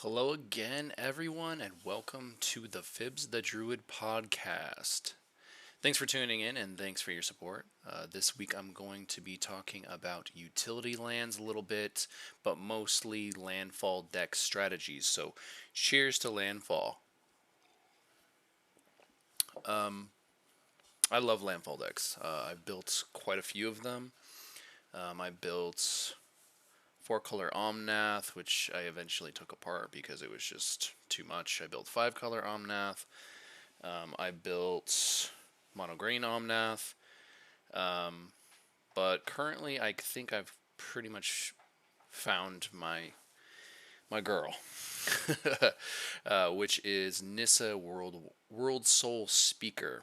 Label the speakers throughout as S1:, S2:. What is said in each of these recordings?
S1: Hello again, everyone, and welcome to the Phibbs the Druid podcast. Thanks for tuning in and thanks for your support. This week I'm going to be talking about utility lands a little bit, but mostly landfall deck strategies. So, cheers to landfall. I love landfall decks. I've built quite a few of them. I built four color Omnath, which I eventually took apart because it was just too much. I built five color Omnath. I built mono green Omnath, but currently I think I've pretty much found my girl, which is Nissa Worldsoul Speaker.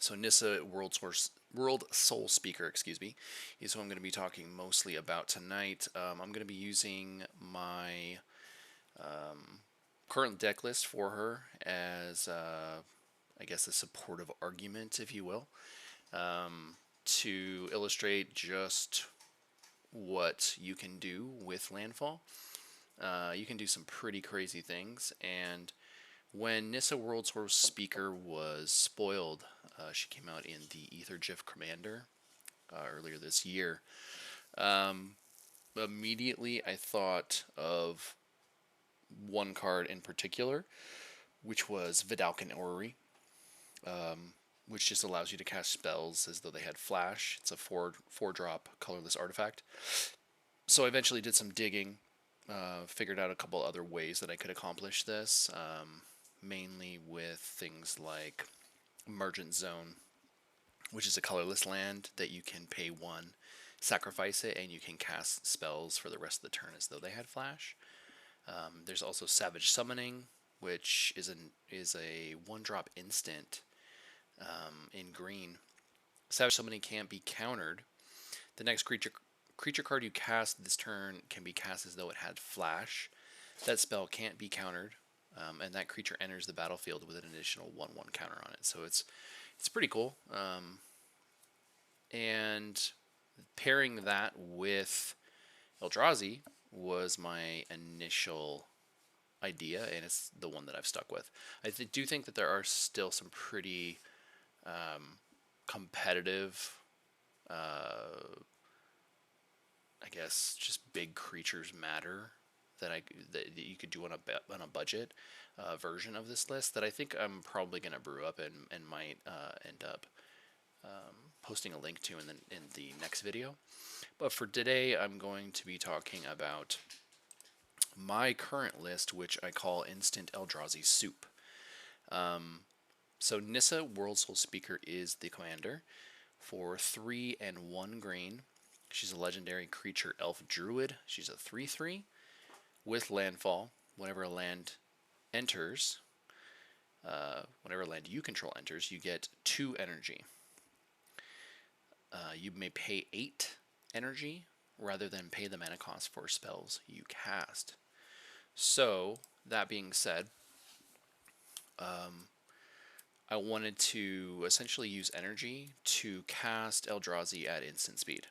S1: So Nissa Worldsoul Speaker, excuse me, is who I'm going to be talking mostly about tonight. I'm going to be using my current deck list for her as, I guess, a supportive argument, if you will, to illustrate just what you can do with Landfall. You can do some pretty crazy things, and when Nissa Worldsoul Speaker was spoiled, she came out in the Ether GIF Commander earlier this year. Immediately, I thought of one card in particular, which was Vidalcan Orrery, which just allows you to cast spells as though they had flash. It's a four drop colorless artifact. So I eventually did some digging, figured out a couple other ways that I could accomplish this, mainly with things like Emergent Zone, which is a colorless land that you can pay one, sacrifice it, and you can cast spells for the rest of the turn as though they had flash. There's also Savage Summoning, which is a one drop instant in green. Savage Summoning can't be countered. The next creature card you cast this turn can be cast as though it had flash. That spell can't be countered, and that creature enters the battlefield with an additional 1/1 counter on it. So it's pretty cool. And pairing that with Eldrazi was my initial idea, and it's the one that I've stuck with. I do think that there are still some pretty competitive, I guess, just big creatures matter that you could do on a budget version of this list that I think I'm probably gonna brew up and might end up posting a link to in the next video. But for today, I'm going to be talking about my current list, which I call Instant Eldrazi Soup. So Nissa Worldsoul Speaker is the commander for 3 and 1 green. She's a legendary creature elf druid. She's a 3/3 with landfall. Whenever a land enters, whenever a land you control enters, you get 2 energy. You may pay 8 energy rather than pay the mana cost for spells you cast. So, that being said, I wanted to essentially use energy to cast Eldrazi at instant speed,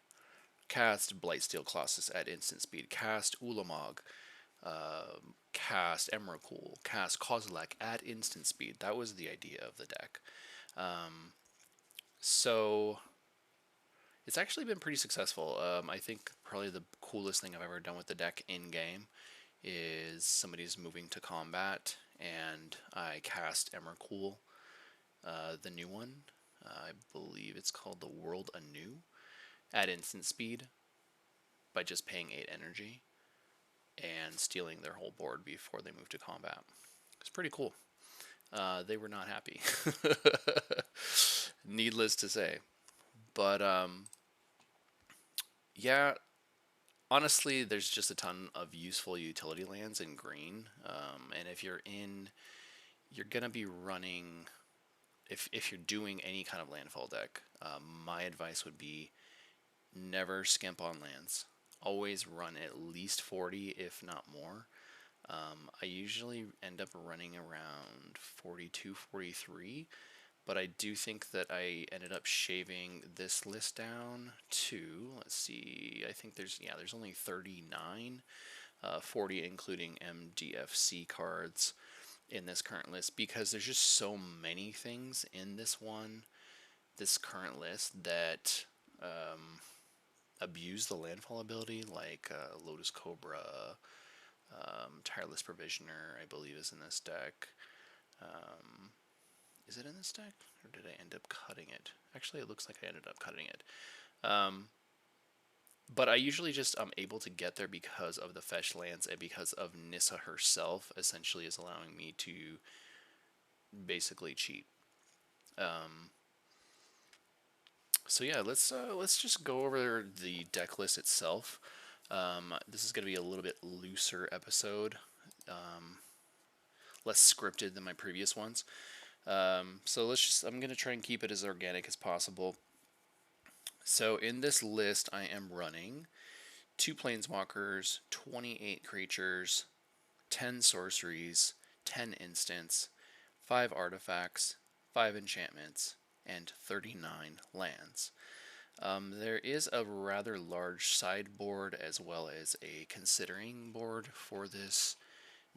S1: cast Blightsteel Colossus at instant speed, cast Ulamog, cast Emrakul, cast Kozilek at instant speed. That was the idea of the deck. So it's actually been pretty successful. I think probably the coolest thing I've ever done with the deck in-game is somebody's moving to combat, and I cast Emrakul, the new one. I believe it's called the World Anew, at instant speed by just paying 8 energy and stealing their whole board before they move to combat. It's pretty cool. They were not happy, needless to say. But yeah, honestly, there's just a ton of useful utility lands in green, and if you're gonna be running. If you're doing any kind of landfall deck, my advice would be never skimp on lands. Always run at least 40, if not more. I usually end up running around 42, 43, but I do think that I ended up shaving this list down to, let's see, I think there's only 39. 40 including MDFC cards in this current list, because there's just so many things in this current list that abuse the landfall ability, like Lotus Cobra, Tireless Provisioner, I believe, is in this deck. Is it in this deck, or did I end up cutting it? Actually, it looks like I ended up cutting it. But I usually just am able to get there because of the fetch lands and because of Nissa herself essentially is allowing me to basically cheat. So yeah, let's just go over the deck list itself. This is going to be a little bit looser episode, less scripted than my previous ones. So I'm going to try and keep it as organic as possible. So in this list, I am running 2 Planeswalkers, 28 creatures, 10 sorceries, 10 instants, 5 artifacts, 5 enchantments, and 39 lands. There is a rather large sideboard as well as a considering board for this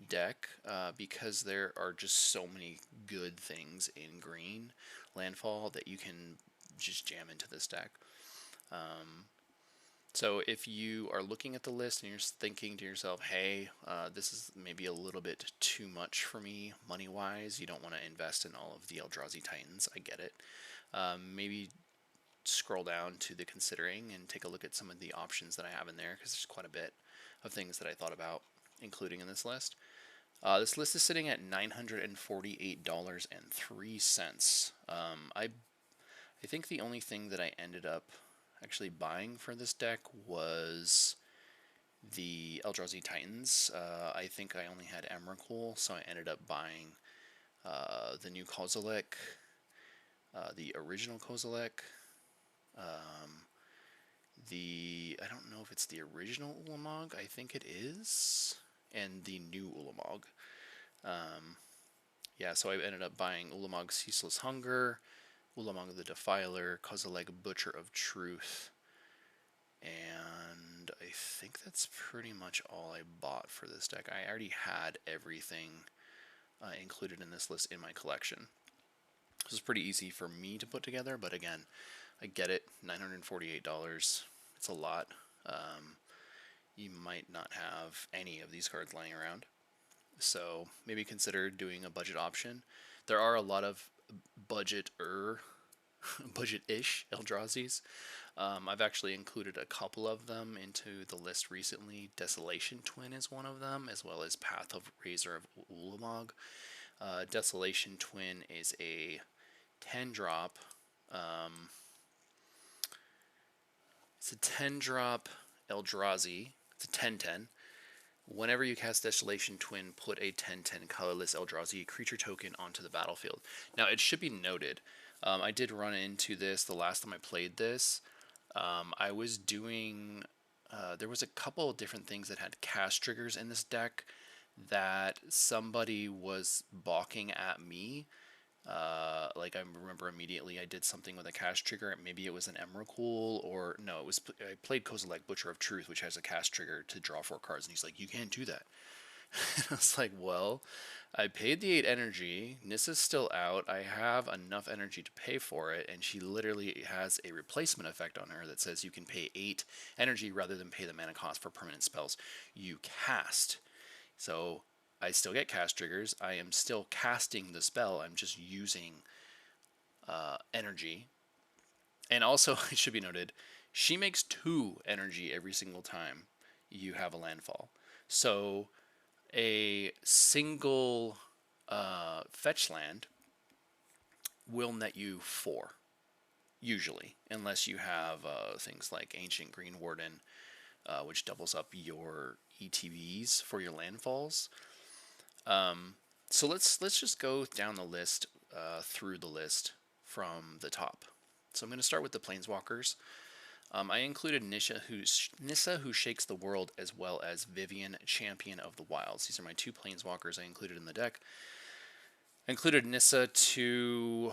S1: deck because there are just so many good things in green landfall that you can just jam into this deck. So if you are looking at the list and you're thinking to yourself, hey, this is maybe a little bit too much for me money-wise, you don't want to invest in all of the Eldrazi Titans, I get it. Maybe scroll down to the considering and take a look at some of the options that I have in there, because there's quite a bit of things that I thought about including in this list. This list is sitting at $948.03. I think the only thing that I ended up actually buying for this deck was the Eldrazi Titans. I think I only had Emrakul, so I ended up buying the new Kozilek, the original Kozilek, I don't know if it's the original Ulamog, I think it is, and the new Ulamog. Yeah, so I ended up buying Ulamog Ceaseless Hunger, Ulamog the Defiler, Kozilek Butcher of Truth, and I think that's pretty much all I bought for this deck. I already had everything included in this list in my collection. This was pretty easy for me to put together, but again, I get it, $948, it's a lot. You might not have any of these cards lying around, so maybe consider doing a budget option. There are a lot of budget-ish Eldrazi's. I've actually included a couple of them into the list recently. Desolation Twin is one of them, as well as Path of Razor of Ulamog. Desolation Twin is a 10-drop. It's a 10-drop Eldrazi. It's a 10/10. Whenever you cast Desolation Twin, put a 10/10 colorless Eldrazi creature token onto the battlefield. Now, it should be noted, I did run into this the last time I played this. I was doing... there was a couple of different things that had cast triggers in this deck that somebody was balking at me. Like, I remember immediately I did something with a cast trigger. Maybe it was an Emrakul, or no, it was I played Kozilek Butcher of Truth, which has a cast trigger to draw 4 cards, and he's like, you can't do that. I was like, well, I paid the 8 energy, Nissa's still out, I have enough energy to pay for it, and she literally has a replacement effect on her that says you can pay 8 energy rather than pay the mana cost for permanent spells you cast. So I still get cast triggers, I am still casting the spell, I'm just using energy. And also, it should be noted, she makes 2 energy every single time you have a landfall. So a single fetch land will net you 4, usually, unless you have things like Ancient Green Warden, which doubles up your ETBs for your landfalls. So let's just go down the list, through the list from the top. So I'm going to start with the Planeswalkers. I included Nissa, who shakes the world, as well as Vivian, Champion of the Wilds. These are my 2 Planeswalkers I included in the deck. I included Nissa to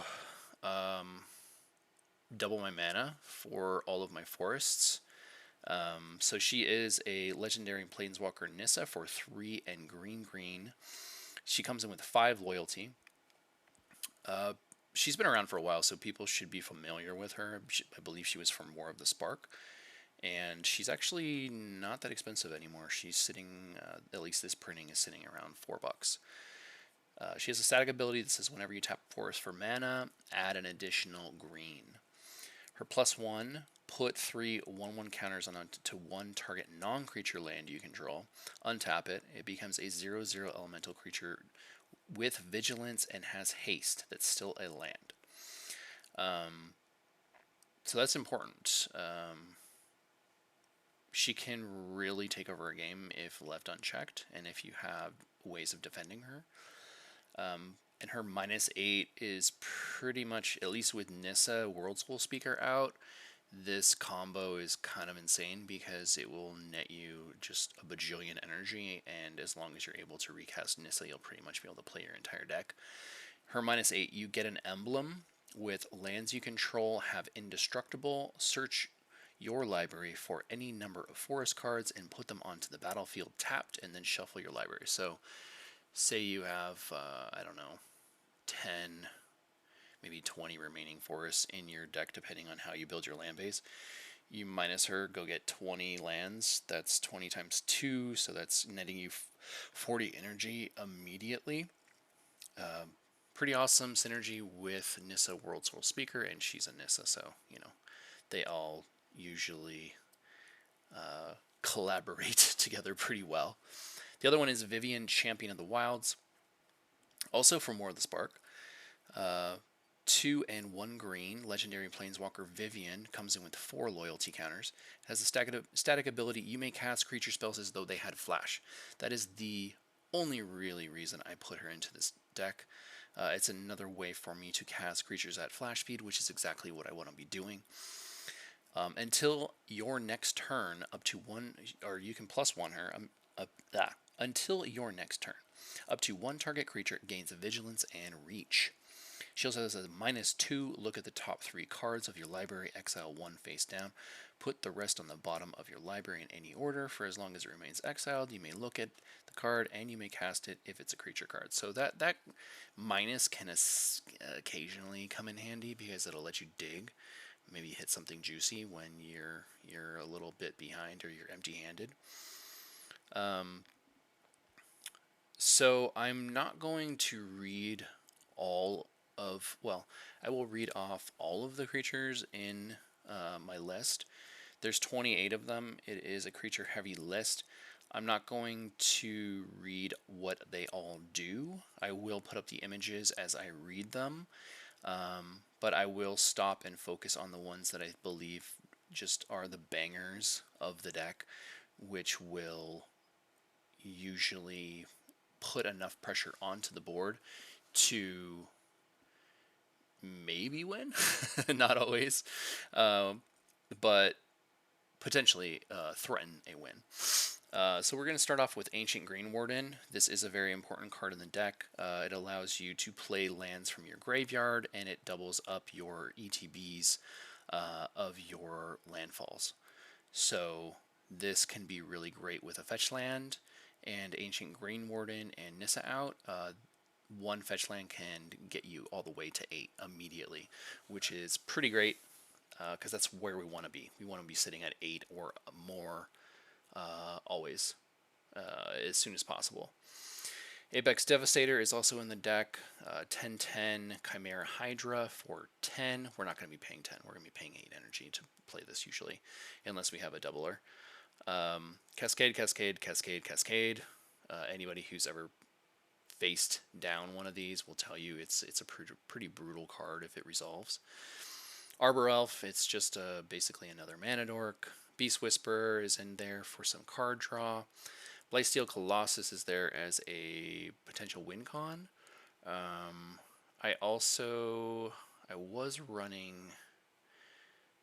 S1: double my mana for all of my forests. So she is a legendary planeswalker Nissa for 3 and green. She comes in with 5 loyalty. She's been around for a while, so people should be familiar with her. I believe she was from War of the Spark. And she's actually not that expensive anymore. She's sitting, at least this printing is sitting around $4. She has a static ability that says whenever you tap forest for mana, add an additional green. Her +1, put 3 1/1 counters to one target non-creature land you control. Untap it. It becomes a 0/0 elemental creature with vigilance and has haste. That's still a land. So that's important. She can really take over a game if left unchecked, and if you have ways of defending her. And her -8 is pretty much, at least with Nissa Worldsoul Speaker out, this combo is kind of insane because it will net you just a bajillion energy, and as long as you're able to recast Nissa, you'll pretty much be able to play your entire deck. Her -8, you get an emblem with lands you control have indestructible. Search your library for any number of forest cards and put them onto the battlefield tapped, and then shuffle your library. So say you have, I don't know, 10, maybe 20 remaining forests in your deck, depending on how you build your land base. You minus her, go get 20 lands. That's 20 times 2, so that's netting you 40 energy immediately. Pretty awesome synergy with Nissa Worldsoul Speaker, and she's a Nissa, so, you know, they all usually collaborate together pretty well. The other one is Vivian, Champion of the Wilds, also from War of the Spark. 2 and 1 green, legendary planeswalker Vivian comes in with 4 loyalty counters. It has a static ability. You may cast creature spells as though they had flash. That is the only really reason I put her into this deck. It's another way for me to cast creatures at flash speed, which is exactly what I want to be doing. Until your next turn, up to 1, or you can +1 her. Until your next turn, up to 1 target creature gains vigilance and reach. She also has a -2. Look at the top 3 cards of your library. Exile 1 face down. Put the rest on the bottom of your library in any order. For as long as it remains exiled, you may look at the card and you may cast it if it's a creature card. So that minus can occasionally come in handy because it'll let you dig, maybe hit something juicy when you're a little bit behind or you're empty-handed. So I'm not going to read all of, well, I will read off all of the creatures in my list. There's 28 of them. It is a creature heavy list. I'm not going to read what they all do. I will put up the images as I read them, but I will stop and focus on the ones that I believe just are the bangers of the deck, which will usually put enough pressure onto the board to maybe win, not always, but potentially threaten a win. So we're going to start off with Ancient Green Warden. This is a very important card in the deck. It allows you to play lands from your graveyard, and it doubles up your ETBs of your landfalls. So this can be really great with a fetch land, and Ancient Green Warden and Nissa out. 1 fetch land can get you all the way to 8 immediately, which is pretty great because that's where we want to be. We want to be sitting at 8 or more always, as soon as possible. Apex Devastator is also in the deck. 10/10 Chimera Hydra for 10. We're not going to be paying 10. We're going to be paying 8 energy to play this usually, unless we have a doubler. Cascade. Anybody who's ever faced down one of these will tell you it's a pretty brutal card if it resolves. Arbor Elf, it's just basically another mana dork. Beast Whisperer is in there for some card draw. Blightsteel Colossus is there as a potential win con. I was running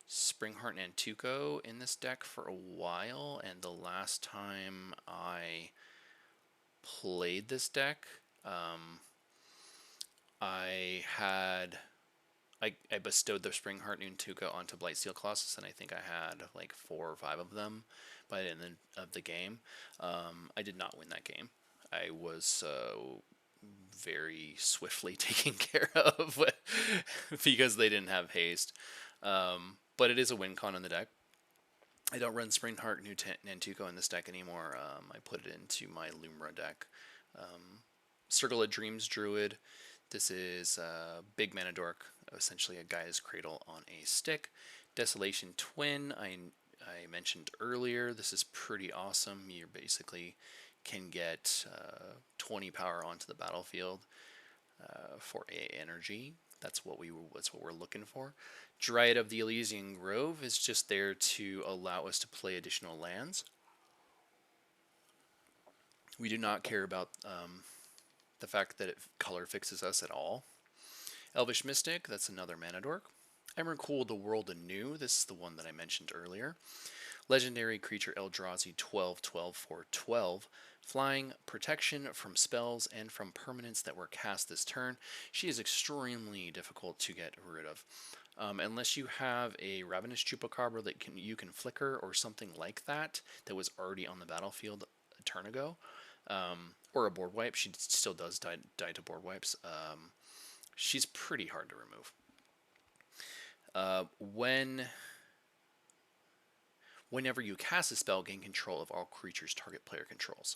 S1: Springheart Nantuko in this deck for a while, and the last time I played this deck, I had I bestowed the Spring Heart Noontuka onto Blightsteel Colossus, and I think I had like 4 or 5 of them by the end of the game. I did not win that game. I was very swiftly taken care of because they didn't have haste. But it is a win con in the deck. I don't run Spring Heart Nantuko in this deck anymore. I put it into my Lumra deck. Circle of Dreams Druid. This is a big mana dork, essentially a Gaia's Cradle on a stick. Desolation Twin, I mentioned earlier. This is pretty awesome. You basically can get 20 power onto the battlefield for a energy. That's what we're looking for. Dryad of the Elysian Grove is just there to allow us to play additional lands. We do not care about the fact that color fixes us at all. Elvish Mystic, that's another mana dork. Emrakul, the World Anew, this is the one that I mentioned earlier. Legendary creature Eldrazi 12/12 for 12. Flying, protection from spells and from permanents that were cast this turn. She is extremely difficult to get rid of. Unless you have a Ravenous Chupacabra that you can flicker or something like that was already on the battlefield a turn ago. Or a board wipe. She still does die to board wipes. She's pretty hard to remove. Whenever you cast a spell, gain control of all creatures target player controls.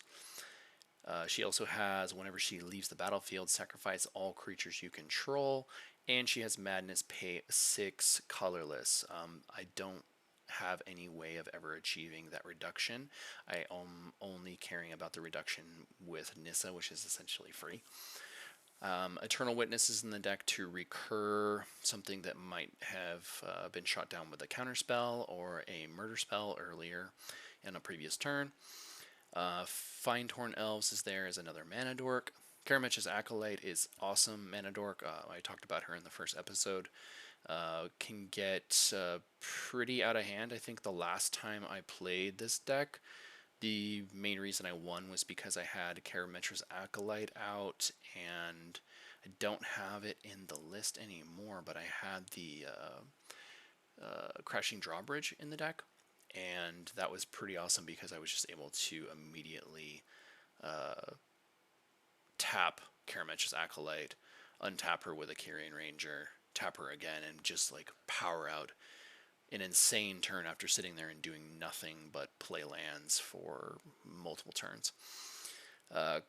S1: She also has, whenever she leaves the battlefield, sacrifice all creatures you control. And she has Madness, pay 6 colorless. I don't have any way of ever achieving that reduction. I am only caring about the reduction with Nissa, which is essentially free. Eternal Witness is in the deck to recur something that might have been shot down with a counterspell or a murder spell earlier in a previous turn. Fine-Torn Elves is there as another mana dork. Karametra's Acolyte is awesome mana dork. I talked about her in the first episode. Can get pretty out of hand. I think the last time I played this deck, the main reason I won was because I had Karametra's Acolyte out, and I don't have it in the list anymore, but I had the Crashing Drawbridge in the deck, and that was pretty awesome because I was just able to immediately tap Karametra's Acolyte, untap her with a Kyrian Ranger, tap her again, and just like power out an insane turn after sitting there and doing nothing but play lands for multiple turns.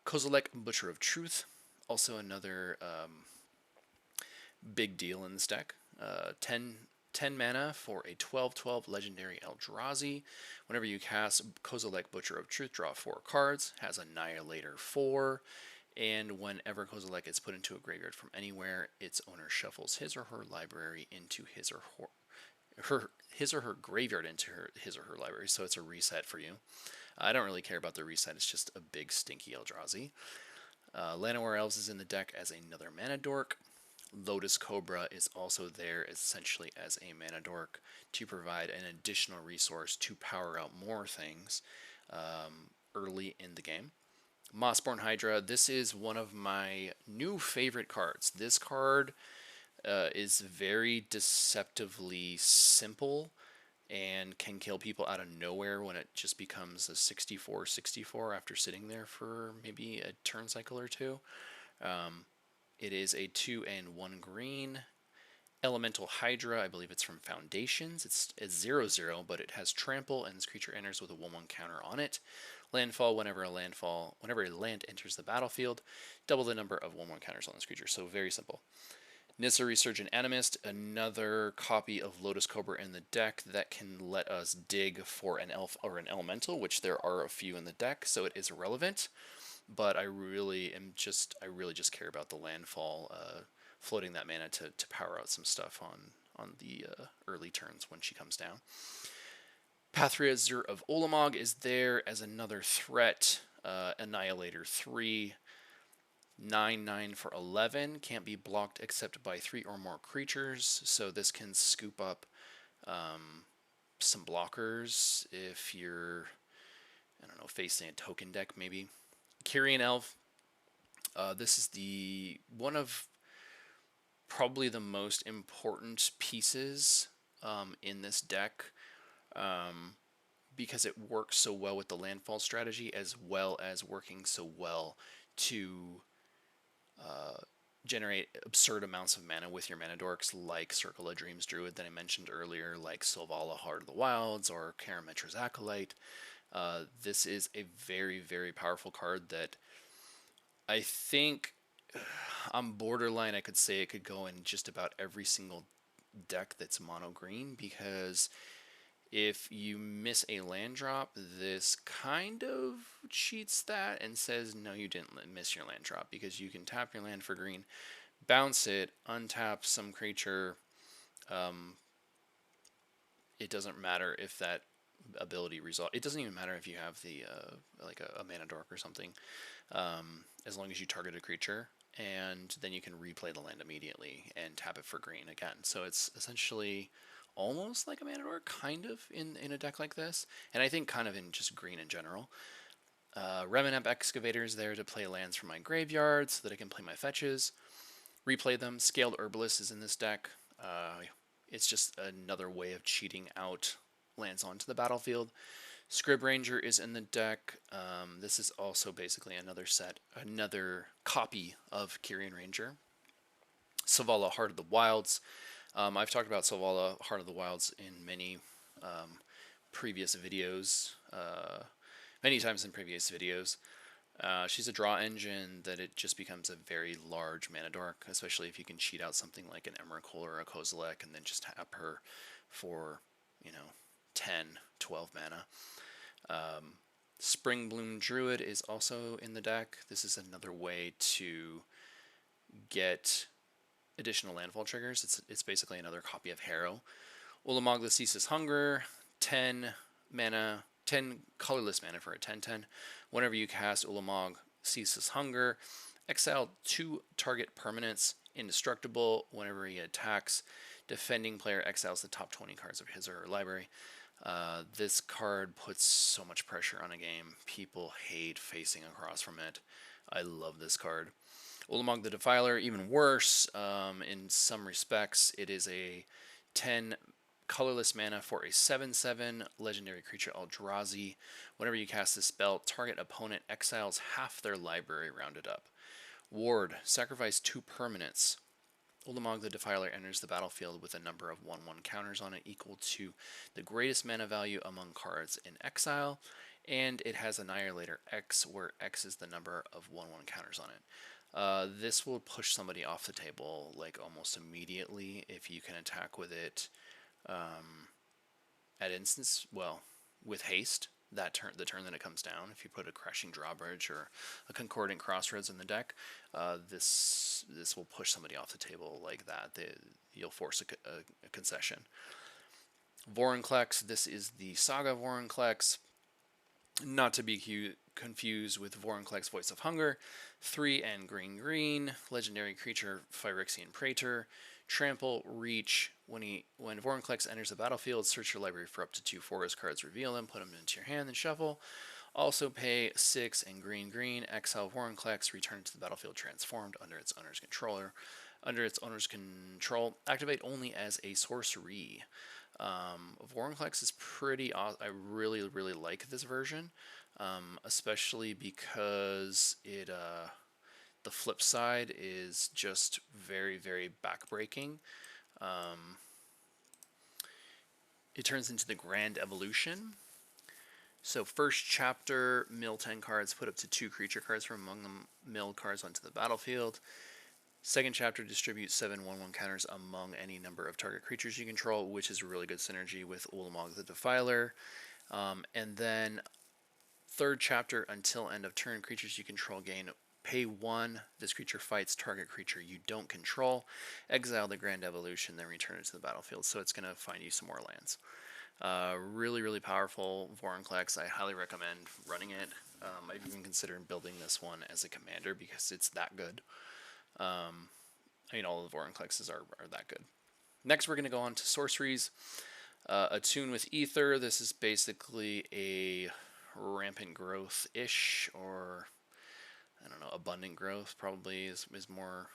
S1: Kozilek, Butcher of Truth, also another big deal in this deck. 10 mana for a 12/12 legendary Eldrazi. Whenever you cast Kozilek, Butcher of Truth, draw 4 cards, has Annihilator 4, and whenever Kozilek is put into a graveyard from anywhere, its owner shuffles his or her library into his or her graveyard into his or her library, so it's a reset for you. I don't really care about the reset, it's just a big stinky Eldrazi. Llanowar Elves is in the deck as another mana dork. Lotus Cobra is also there essentially as a mana dork to provide an additional resource to power out more things early in the game. Mossborn Hydra, this is one of my new favorite cards. This card is very deceptively simple and can kill people out of nowhere when it just becomes a 64/64 after sitting there for maybe a turn cycle or two. It is a 2 and 1 green Elemental Hydra. I believe it's from Foundations. It's 0/0, but it has trample, and this creature enters with a 1/1 counter on it. Landfall, whenever a land enters the battlefield, double the number of 1/1 counters on this creature. So very simple. Nissa, Resurgent Animist, another copy of Lotus Cobra in the deck that can let us dig for an elf or an elemental, which there are a few in the deck, so it is relevant. But I really just care about the landfall, floating that mana to power out some stuff on the early turns when she comes down. Pathria Zur of Olamog is there as another threat. Annihilator 3. 9/9 for 11, can't be blocked except by 3 or more creatures, so this can scoop up some blockers if you're, I don't know, facing a token deck maybe. Kyrian Elf, this is the one of probably the most important pieces in this deck, because it works so well with the landfall strategy, as well as working so well to generate absurd amounts of mana with your mana dorks, like Circle of Dreams Druid that I mentioned earlier, like Sylvala Heart of the Wilds, or Karametra's Acolyte. This is a very, very powerful card that I think on borderline I could say it could go in just about every single deck that's mono green, because if you miss a land drop, this kind of cheats that and says, no, you didn't miss your land drop, because you can tap your land for green, bounce it, untap some creature. It doesn't matter if that ability result. It doesn't even matter if you have the like a mana dork or something, as long as you target a creature, and then you can replay the land immediately and tap it for green again. So it's essentially almost like a mana dork, kind of, in a deck like this, and I think kind of in just green in general. Revenant Excavator is there to play lands from my graveyard so that I can play my fetches, replay them. Scaled Herbalist is in this deck. It's just another way of cheating out lands onto the battlefield. Scrib Ranger is in the deck. This is also basically another copy of Kyrian Ranger. Sylvala Heart of the Wilds. I've talked about Sylvala Heart of the Wilds in many previous videos, many times in previous videos. She's a draw engine that it just becomes a very large mana dork, especially if you can cheat out something like an Emrakul or a Kozilek and then just tap her for, 10, 12 mana. Springbloom Druid is also in the deck. This is another way to get additional landfall triggers. It's basically another copy of Harrow. Ulamog the Ceaseless Hunger, 10 mana, 10 colorless mana for a 10/10. Whenever you cast Ulamog Ceaseless Hunger, exile 2 target permanents, indestructible. Whenever he attacks, defending player exiles the top 20 cards of his or her library. This card puts so much pressure on a game. People hate facing across from it. I love this card. Ulamog the Defiler, even worse. In some respects, it is a 10 colorless mana for a 7/7 legendary creature Eldrazi. Whenever you cast this spell, target opponent exiles half their library rounded up. Ward, sacrifice 2 permanents. Ulamog the Defiler enters the battlefield with a number of 1/1 counters on it equal to the greatest mana value among cards in exile, and it has Annihilator X, where X is the number of 1/1 counters on it. This will push somebody off the table like almost immediately if you can attack with it at instance, with haste. The turn that it comes down. If you put a Crashing Drawbridge or a Concordant Crossroads in the deck, this will push somebody off the table like that. You'll force a concession. Vorinclex. This is the Saga Vorinclex, not to be confused with Vorinclex Voice of Hunger. 3 and green, legendary creature, Phyrexian Praetor. Trample, Reach. When Vorinclex enters the battlefield, search your library for up to 2 forest cards, reveal them, put them into your hand, and shuffle. Also pay 6 and green, exile Vorinclex, return it to the battlefield transformed under its owner's control. Activate only as a sorcery. Vorinclex is pretty awesome. I really, really like this version, especially because it the flip side is just very, very backbreaking. It turns into the Grand Evolution. So first chapter, mill 10 cards, put up to 2 creature cards from among the milled cards onto the battlefield. Second chapter, distribute 7 1/1 counters among any number of target creatures you control, which is a really good synergy with Ulamog the Defiler. And then third chapter, until end of turn, creatures you control gain pay 1. This creature fights target creature you don't control. Exile the Grand Evolution, then return it to the battlefield. So it's going to find you some more lands. Really, really powerful Vorinclex. I highly recommend running it. I've even considered building this one as a commander because it's that good. All of the Vorinclexes are that good. Next, we're going to go on to sorceries. Attune with Ether. This is basically a rampant growth-ish, or I don't know, abundant growth probably is more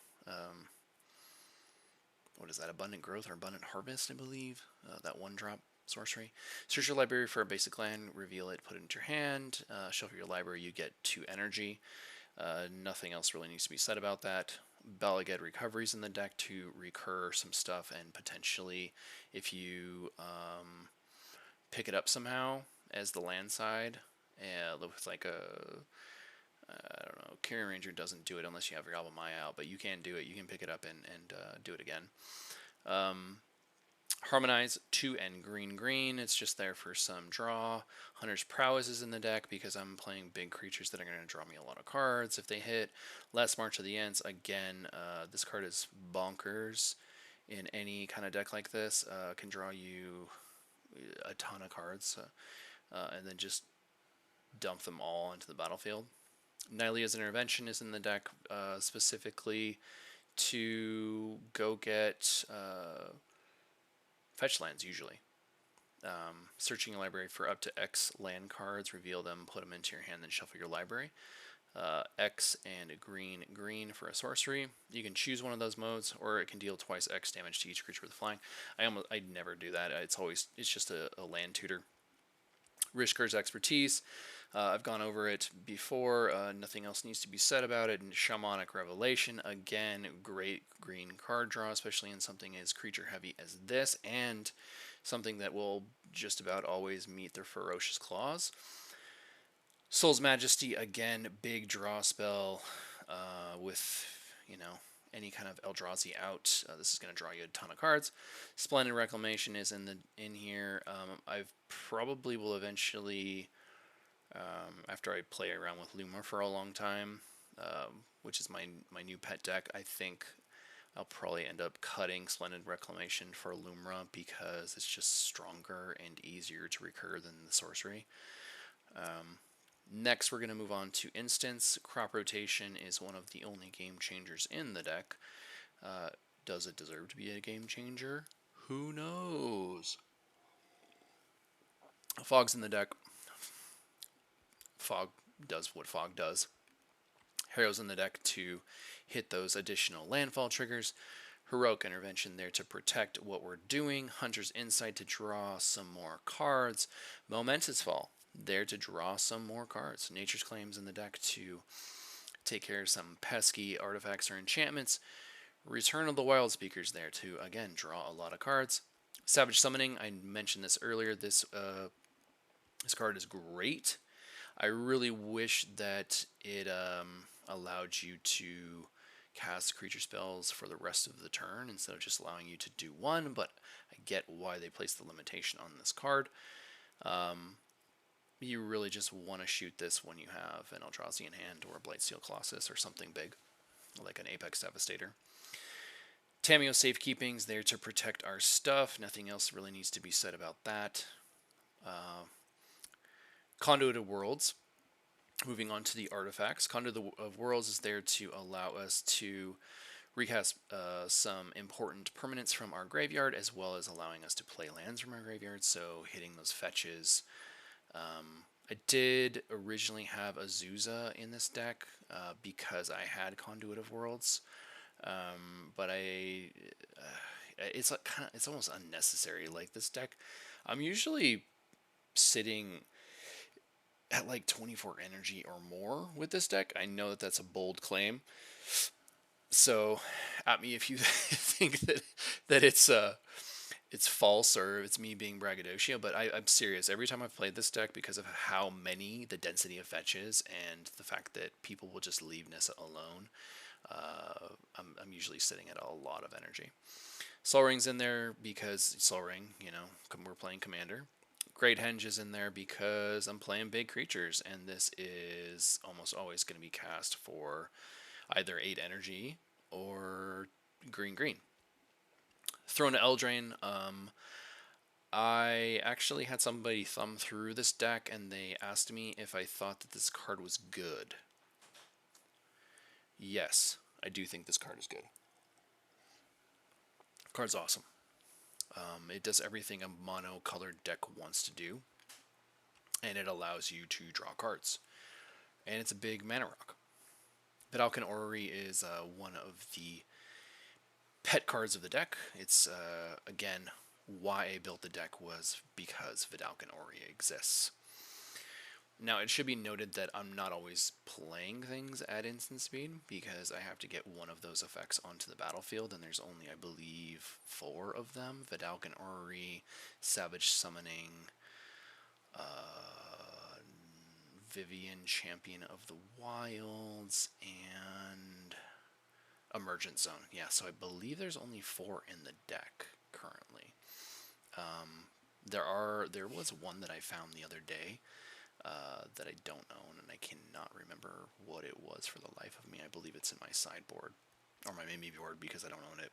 S1: what is that, Abundant Growth or Abundant Harvest, I believe, that 1-drop sorcery. Search your library for a basic land, reveal it, put it into your hand, shuffle your library, you get 2 energy. Nothing else really needs to be said about that. Bala get recoveries in the deck to recur some stuff, and potentially, if you pick it up somehow as the land side, with like a, I don't know, Carrion Ranger doesn't do it unless you have your Goblin Maya out, but you can do it. You can pick it up and do it again. Harmonize 2 and green. It's just there for some draw. Hunter's Prowess is in the deck because I'm playing big creatures that are going to draw me a lot of cards if they hit. Last March of the Ents, again, this card is bonkers in any kind of deck like this. Can draw you a ton of cards and then just dump them all into the battlefield. Nylea's Intervention is in the deck specifically to go get fetch lands, usually. Searching a library for up to X land cards, reveal them, put them into your hand, then shuffle your library. X and green for a sorcery. You can choose one of those modes, or it can deal twice X damage to each creature with flying. I never do that. It's just a land tutor. Rishker's Expertise. I've gone over it before. Nothing else needs to be said about it. And Shamanic Revelation, again, great green card draw, especially in something as creature heavy as this, and something that will just about always meet their Ferocious Claws. Soul's Majesty, again, big draw spell with, any kind of Eldrazi out. This is going to draw you a ton of cards. Splendid Reclamation is in here. I probably will eventually, after I play around with Luma for a long time, which is my new pet deck, I think I'll probably end up cutting Splendid Reclamation for Lumra because it's just stronger and easier to recur than the sorcery. Next, we're going to move on to Instants. Crop Rotation is one of the only game changers in the deck. Does it deserve to be a game changer? Who knows? Fog's in the deck. Fog does what Fog does. Harrow's in the deck to hit those additional landfall triggers. Heroic Intervention there to protect what we're doing. Hunter's Insight to draw some more cards. Momentous Fall there to draw some more cards. Nature's Claims in the deck to take care of some pesky artifacts or enchantments. Return of the Wild Speakers there to, again, draw a lot of cards. Savage Summoning, I mentioned this earlier. This card is great. I really wish that it allowed you to cast creature spells for the rest of the turn instead of just allowing you to do one, but I get why they placed the limitation on this card. You really just want to shoot this when you have an Eldrazi in hand or a Blightsteel Colossus or something big, like an Apex Devastator. Tamiyo Safekeeping's there to protect our stuff. Nothing else really needs to be said about that. Conduit of Worlds. Moving on to the artifacts. Conduit of Worlds is there to allow us to recast some important permanents from our graveyard, as well as allowing us to play lands from our graveyard, so hitting those fetches. I did originally have Azusa in this deck because I had Conduit of Worlds, but it's almost unnecessary. Like, this deck, I'm usually sitting at like 24 energy or more with this deck. I know that that's a bold claim, so at me if you think that it's false or it's me being braggadocio, but I'm serious. Every time I've played this deck, because of how many, the density of fetches, and the fact that people will just leave Nissa alone, I'm usually sitting at a lot of energy. Sol Ring's in there because Sol Ring, we're playing Commander. Great Henge is in there because I'm playing big creatures, and this is almost always going to be cast for either 8 energy or green. Throne to Eldraine. I actually had somebody thumb through this deck, and they asked me if I thought that this card was good. Yes, I do think this card is good. The card's awesome. It does everything a mono-colored deck wants to do, and it allows you to draw cards. And it's a big mana rock. Vedalken Orrery is one of the pet cards of the deck. It's, again, why I built the deck was because Vidalcan Ori exists. Now, it should be noted that I'm not always playing things at instant speed because I have to get one of those effects onto the battlefield, and there's only, I believe, 4 of them. Vidalcan Ori, Savage Summoning, Vivian, Champion of the Wilds, and Emergent Zone. Yeah, so I believe there's only 4 in the deck currently. There was one that I found the other day that I don't own, and I cannot remember what it was for the life of me. I believe it's in my sideboard, or my Mimi board, because I don't own it.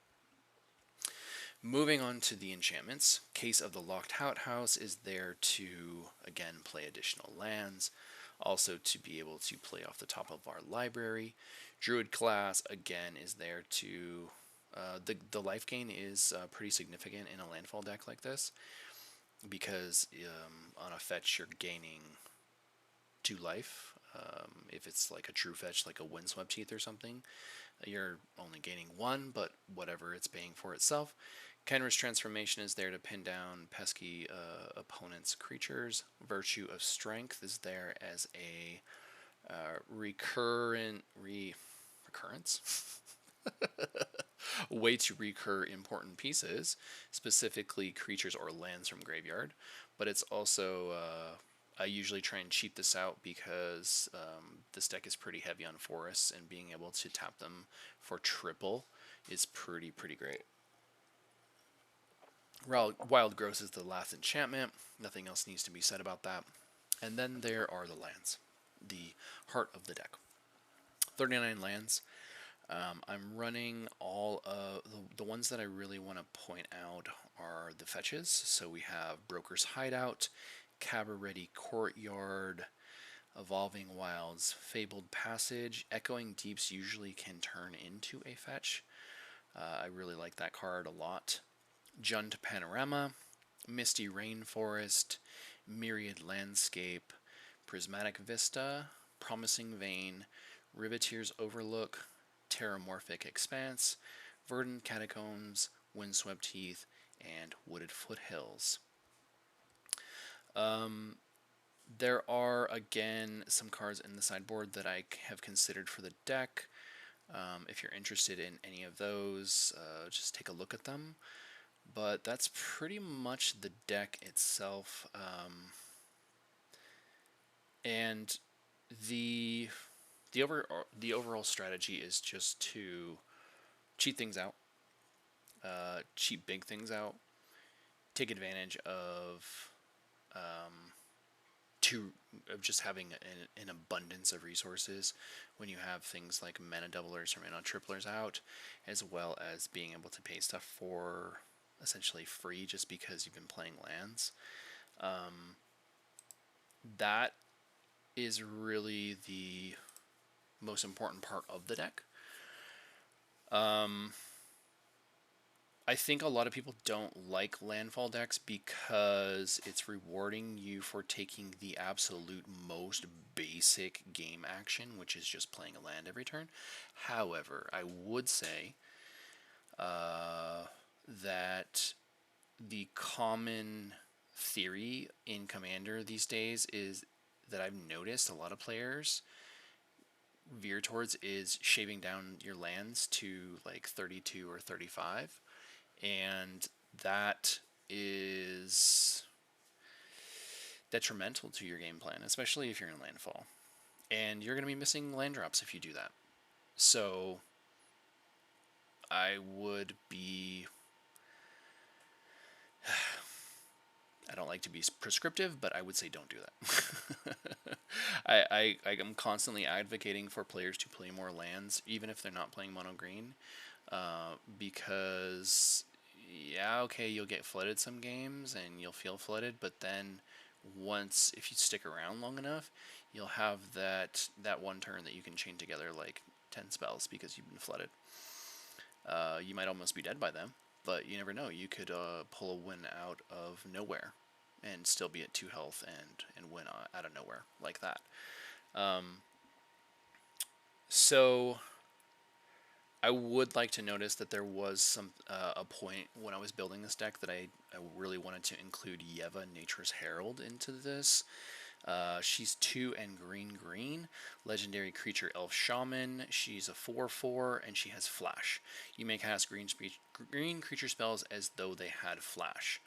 S1: Moving on to the enchantments, Case of the Locked Outhouse is there to, again, play additional lands, also to be able to play off the top of our library. Druid class, again, is there to... the life gain is pretty significant in a landfall deck like this, because on a fetch you're gaining 2 life. If it's like a true fetch, like a Windswept Teeth or something, you're only gaining 1, but whatever, it's paying for itself. Kenra's Transformation is there to pin down pesky opponents' creatures. Virtue of Strength is there as a recurrence way to recur important pieces, specifically creatures or lands from graveyard. But it's also, I usually try and cheat this out because this deck is pretty heavy on forests, and being able to tap them for triple is pretty great. Wild Growth is the last enchantment. Nothing else needs to be said about that. And then there are the lands, the heart of the deck. 39 lands. I'm running all of the ones that I really want to point out are the fetches. So we have Broker's Hideout, Cabaret Courtyard, Evolving Wilds, Fabled Passage. Echoing Deeps usually can turn into a fetch. I really like that card a lot. Jund Panorama, Misty Rainforest, Myriad Landscape, Prismatic Vista, Promising Vein, Riveteer's Overlook, Terramorphic Expanse, Verdant Catacombs, Windswept Heath, and Wooded Foothills. There are, again, some cards in the sideboard that I have considered for the deck. If you're interested in any of those, just take a look at them. But that's pretty much the deck itself. And the overall strategy is just to cheat things out, cheat big things out, take advantage of just having an abundance of resources when you have things like mana doublers or mana triplers out, as well as being able to pay stuff for essentially free just because you've been playing lands. That is really the most important part of the deck. I think a lot of people don't like landfall decks because it's rewarding you for taking the absolute most basic game action, which is just playing a land every turn. However, I would say that the common theory in Commander these days is that I've noticed a lot of players veer towards is shaving down your lands to like 32 or 35, and that is detrimental to your game plan, especially if you're in landfall, and you're going to be missing land drops if you do that. So I would be I don't like to be prescriptive, but I would say don't do that. I'm constantly advocating for players to play more lands, even if they're not playing mono green, because yeah, okay, you'll get flooded some games and you'll feel flooded, but then if you stick around long enough, you'll have that one turn that you can chain together like 10 spells because you've been flooded. You might almost be dead by them, but you never know. You could pull a win out of nowhere and still be at 2 health and win out of nowhere like that. So I would like to notice that there was a point when I was building this deck that I really wanted to include Yeva, Nature's Herald, into this. She's 2 and green green, legendary creature elf shaman. She's a 4/4 and she has flash. You may cast green creature spells as though they had flash.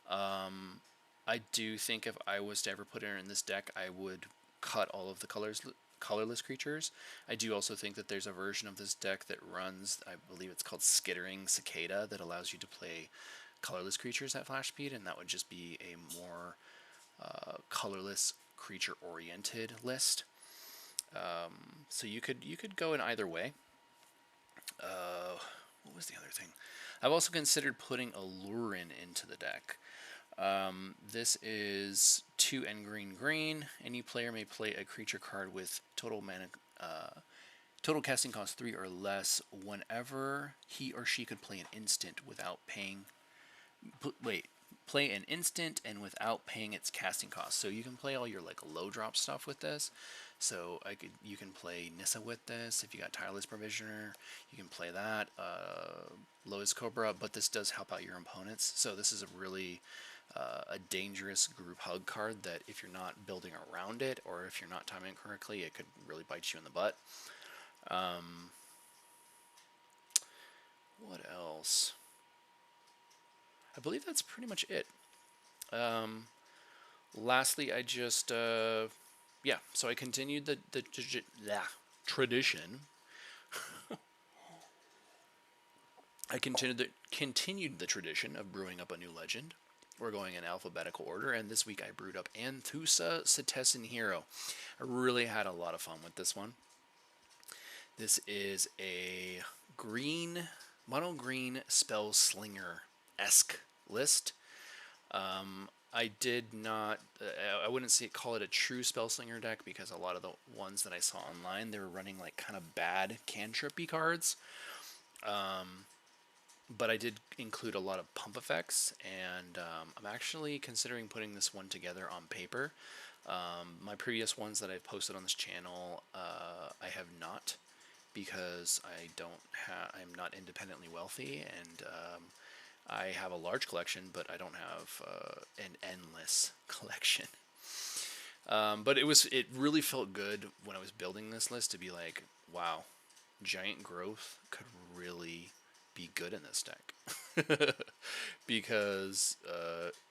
S1: I do think if I was to ever put her in this deck, I would cut all of the colorless creatures. I do also think that there's a version of this deck that runs, I believe it's called Skittering Cicada, that allows you to play colorless creatures at flash speed, and that would just be a more colorless creature oriented list. So you could go in either way. What was the other thing? I've also considered putting Allurin into the deck. This is 2 and green green. Any player may play a creature card with total casting cost 3 or less whenever he or she could play an instant without paying. Play an instant and without paying its casting cost. So you can play all your like low drop stuff with this. So you can play Nissa with this. If you got Tireless Provisioner, you can play that. Lois Cobra, but this does help out your opponents. So this is a really a dangerous group hug card that if you're not building around it or if you're not timing it correctly, it could really bite you in the butt. What else? I believe that's pretty much it. Lastly, I just yeah. So I continued the tradition. I continued the tradition of brewing up a new legend. We're going in alphabetical order, and this week I brewed up Anthusa Cetizen Hero. I really had a lot of fun with this one. This is a mono green spell slinger-esque list. I did not, I wouldn't call it a true spell slinger deck because a lot of the ones that I saw online, they were running like kind of bad cantrippy cards. But I did include a lot of pump effects, and I'm actually considering putting this one together on paper. My previous ones that I've posted on this channel, I have not, because I'm not independently wealthy, and I have a large collection, but I don't have an endless collection. But it really felt good when I was building this list to be like, wow, Giant Growth could really be good in this deck. Because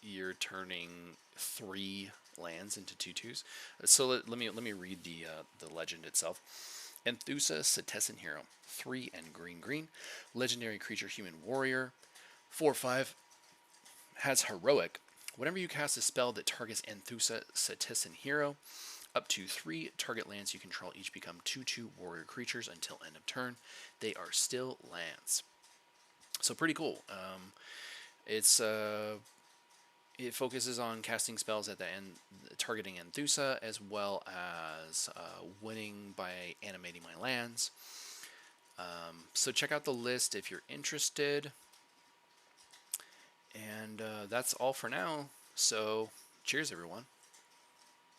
S1: you're turning 3 lands into 2/2s. So let me read the legend itself. Anthusa Cetizen Hero, 3 and green green, legendary creature human warrior, 4/5, has heroic. Whenever you cast a spell that targets Anthusa Cetizen Hero, up to 3 target lands you control each become 2/2 warrior creatures until end of turn. They are still lands. So pretty cool. It focuses on casting spells at the end, targeting Anthusa, as well as winning by animating my lands. So check out the list if you're interested. And that's all for now. So cheers, everyone.